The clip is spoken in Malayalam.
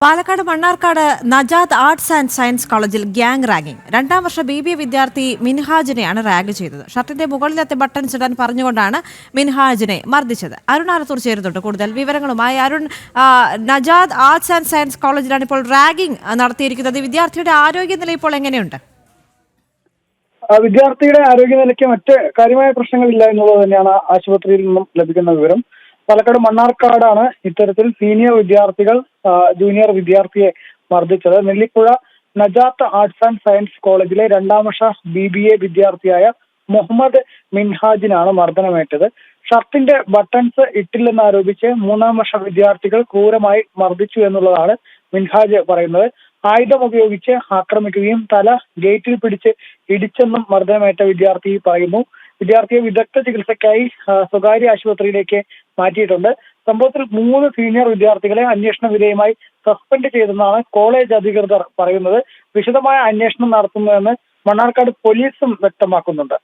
Palakkad Mannarkkad Najad arts and science കോളേജിൽ ഗ്യാങ് റാഗിംഗ്. 2ാം വർഷ BBA വിദ്യാർത്ഥി മിൻഹാജിനെയാണ് റാഗ് ചെയ്തത്. ഷർട്ടിന്റെ മുകളിലത്തെ ബട്ടൺസ് ഇടാൻ പറഞ്ഞുകൊണ്ടാണ് മിൻഹാജിനെ മർദ്ദിച്ചത്. അരുൺ ആലത്തൂർ ചേരുന്നുണ്ട് കൂടുതൽ വിവരങ്ങളുമായി. Arun, Najad arts and science കോളേജിലാണ് ഇപ്പോൾ റാഗിംഗ് നടത്തിയിരിക്കുന്നത്. വിദ്യാർത്ഥിയുടെ ആരോഗ്യനില ഇപ്പോൾ എങ്ങനെയുണ്ട്? വിദ്യാർത്ഥിയുടെ ആരോഗ്യനിലയ്ക്ക് മറ്റ് കാര്യമായ പ്രശ്നങ്ങളില്ല എന്നുള്ളത് തന്നെയാണ് ആശുപത്രിയിൽ നിന്നും ലഭിക്കുന്ന വിവരം. പാലക്കാട് മണ്ണാർക്കാടാണ് ഇത്തരത്തിൽ സീനിയർ വിദ്യാർത്ഥികൾ ജൂനിയർ വിദ്യാർത്ഥിയെ മർദ്ദിച്ചത്. Nellipuzha Najath arts and science കോളേജിലെ 2ാം വർഷ BBA വിദ്യാർത്ഥിയായ മുഹമ്മദ് മിൻഹാജിനാണ് മർദ്ദനമേറ്റത്. ഷർട്ടിന്റെ ബട്ടൺസ് ഇട്ടില്ലെന്നാരോപിച്ച് 3ാം വർഷ വിദ്യാർത്ഥികൾ ക്രൂരമായി മർദ്ദിച്ചു എന്നുള്ളതാണ് മിൻഹാജ് പറയുന്നത്. ആയുധം ഉപയോഗിച്ച് ആക്രമിക്കുകയും തല ഗേറ്റിൽ പിടിച്ച് ഇടിച്ചെന്നും മർദ്ദനമേറ്റ വിദ്യാർത്ഥി പറയുന്നു. വിദ്യാർത്ഥിയെ വിദഗ്ധ ചികിത്സയ്ക്കായി സ്വകാര്യ ആശുപത്രിയിലേക്ക് മാറ്റിയിട്ടുണ്ട്. സംഭവത്തിൽ 3 സീനിയർ വിദ്യാർത്ഥികളെ അന്വേഷണ വിധേയമായി സസ്പെൻഡ് ചെയ്തെന്നാണ് കോളേജ് അധികൃതർ പറയുന്നത്. വിശദമായ അന്വേഷണം നടത്തുന്നതെന്ന് മണ്ണാർക്കാട് പോലീസും വ്യക്തമാക്കുന്നുണ്ട്.